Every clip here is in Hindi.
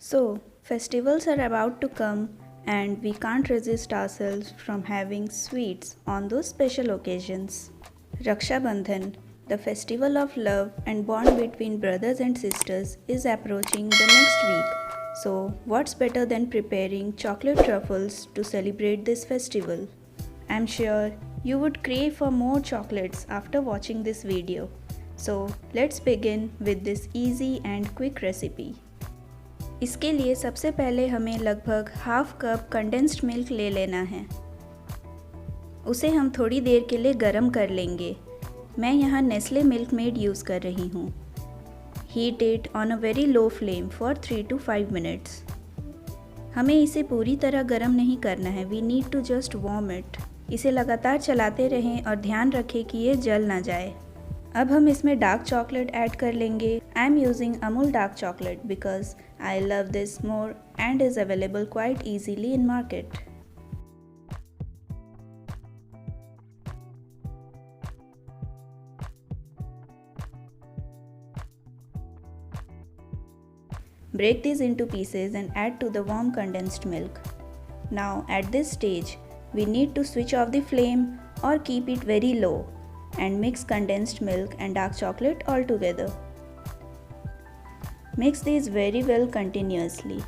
So, festivals are about to come, and we can't resist ourselves from having sweets on those special occasions. Raksha Bandhan, the festival of love and bond between brothers and sisters, is approaching the next week. So, what's better than preparing chocolate truffles to celebrate this festival? I'm sure you would crave for more chocolates after watching this video. So, let's begin with this easy and quick recipe. इसके लिए सबसे पहले हमें लगभग हाफ कप कंडेंस्ड मिल्क ले लेना है। उसे हम थोड़ी देर के लिए गर्म कर लेंगे। मैं यहाँ नेस्ले मिल्क मेड यूज़ कर रही हूँ। Heat it on a very low flame for 3 to 5 minutes. हमें इसे पूरी तरह गर्म नहीं करना है, we need to just warm it. इसे लगातार चलाते रहें और ध्यान रखें कि ये जल ना जाए। अब हम इसमें डार्क चॉकलेट ऐड कर लेंगे। I am using Amul dark chocolate because I love this more and is available quite easily in market. Break these into pieces and add to the warm condensed milk. Now at this stage, we need to switch off the flame or keep it very low and mix condensed milk and dark chocolate all together. Mix these very well continuously.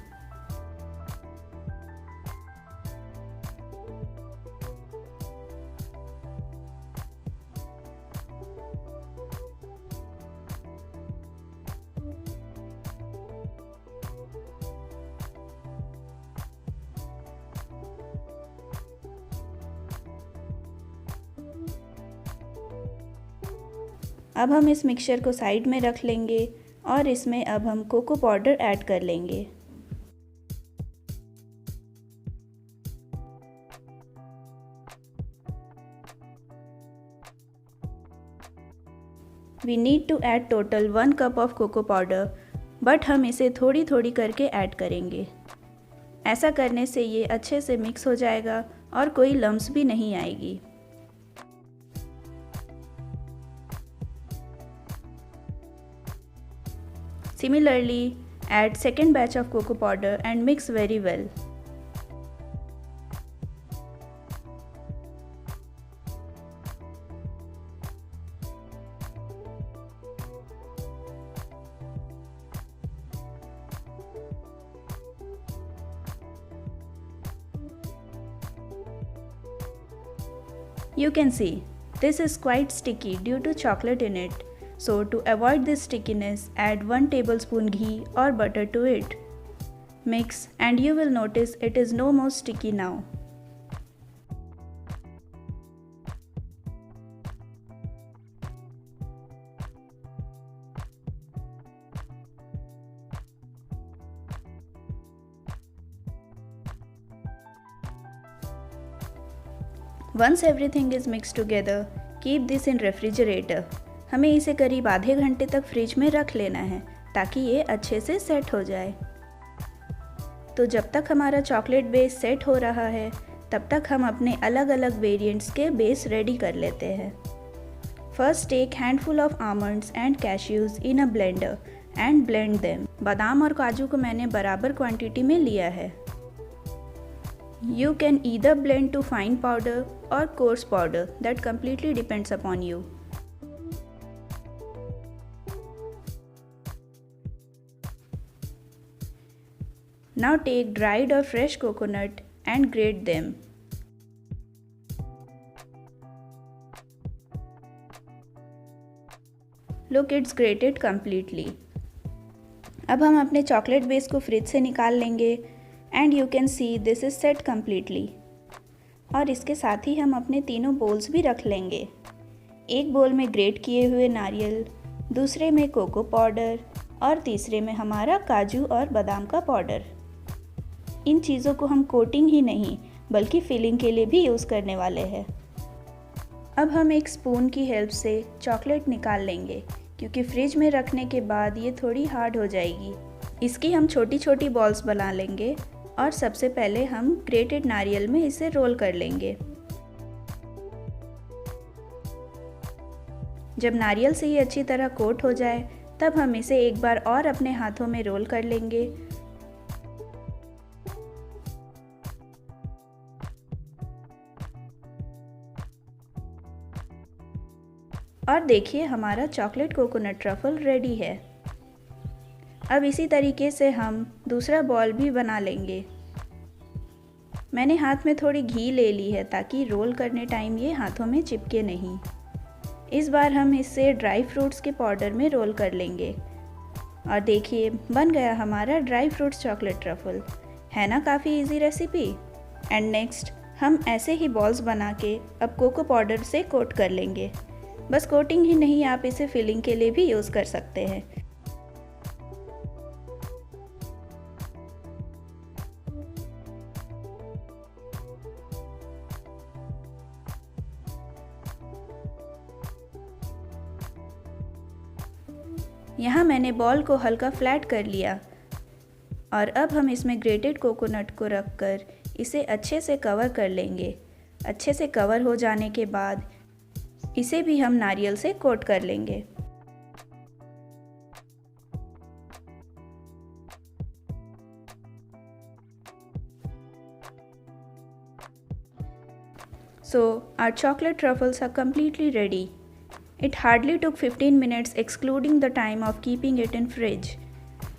अब हम इस मिक्सचर को साइड में रख लेंगे और इसमें अब हम कोको पाउडर ऐड कर लेंगे। We need to add total 1 cup of cocoa powder, but हम इसे थोड़ी थोड़ी करके ऐड करेंगे। ऐसा करने से ये अच्छे से मिक्स हो जाएगा और कोई लम्स भी नहीं आएगी। Similarly, add second batch of cocoa powder and mix very well. You can see, this is quite sticky due to chocolate in it. So to avoid this stickiness, add 1 tablespoon ghee or butter to it. Mix and you will notice it is no more sticky now. Once everything is mixed together, keep this in refrigerator. हमें इसे करीब आधे घंटे तक फ्रिज में रख लेना है ताकि ये अच्छे से सेट हो जाए। तो जब तक हमारा चॉकलेट बेस सेट हो रहा है, तब तक हम अपने अलग अलग वेरिएंट्स के बेस रेडी कर लेते हैं। First take handful of almonds and cashews in a blender and blend them. बादाम और काजू को मैंने बराबर क्वांटिटी में लिया है। You can either blend to fine powder or coarse powder, that completely depends upon you. Now take dried or fresh coconut and grate them. Look, it's grated completely. अब हम अपने चॉकलेट बेस को फ्रिज से निकाल लेंगे and you can see this is set completely. और इसके साथ ही हम अपने तीनों बोल्स भी रख लेंगे। एक बोल में ग्रेट किए हुए नारियल, दूसरे में कोको पाउडर और तीसरे में हमारा काजू और बादाम का पाउडर। इन चीज़ों को हम कोटिंग ही नहीं बल्कि फिलिंग के लिए भी यूज़ करने वाले हैं। अब हम एक स्पून की हेल्प से चॉकलेट निकाल लेंगे क्योंकि फ्रिज में रखने के बाद ये थोड़ी हार्ड हो जाएगी। इसकी हम छोटी छोटी बॉल्स बना लेंगे और सबसे पहले हम ग्रेटेड नारियल में इसे रोल कर लेंगे। जब नारियल से ये अच्छी तरह कोट हो जाए तब हम इसे एक बार और अपने हाथों में रोल कर लेंगे और देखिए हमारा चॉकलेट कोकोनट ट्रफ़ल रेडी है। अब इसी तरीके से हम दूसरा बॉल भी बना लेंगे। मैंने हाथ में थोड़ी घी ले ली है ताकि रोल करने टाइम ये हाथों में चिपके नहीं। इस बार हम इसे ड्राई फ्रूट्स के पाउडर में रोल कर लेंगे। और देखिए बन गया हमारा ड्राई फ्रूट्स चॉकलेट ट्रफ़ल। है ना काफ़ी इजी रेसिपी। एंड नेक्स्ट हम ऐसे ही बॉल्स बना के अब कोको पाउडर से कोट कर लेंगे। बस कोटिंग ही नहीं, आप इसे फिलिंग के लिए भी यूज़ कर सकते हैं। यहाँ मैंने बॉल को हल्का फ्लैट कर लिया और अब हम इसमें ग्रेटेड कोकोनट को रखकर इसे अच्छे से कवर कर लेंगे। अच्छे से कवर हो जाने के बाद इसे भी हम नारियल से कोट कर लेंगे। So our chocolate truffles are completely ready. It hardly took 15 minutes excluding the time of keeping it in fridge.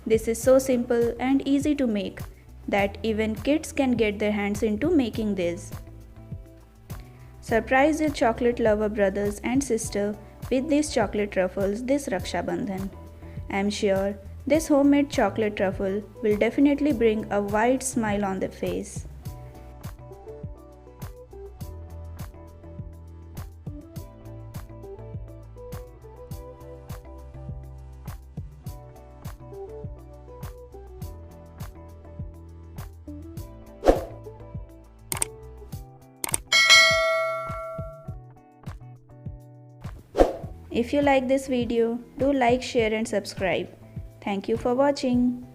This is so simple and easy to make that even kids can get their hands into making this. Surprise your chocolate lover brothers and sisters with these chocolate truffles this Raksha Bandhan. I am sure this homemade chocolate truffle will definitely bring a wide smile on their face. If you like this video, do like, share and subscribe. Thank you for watching.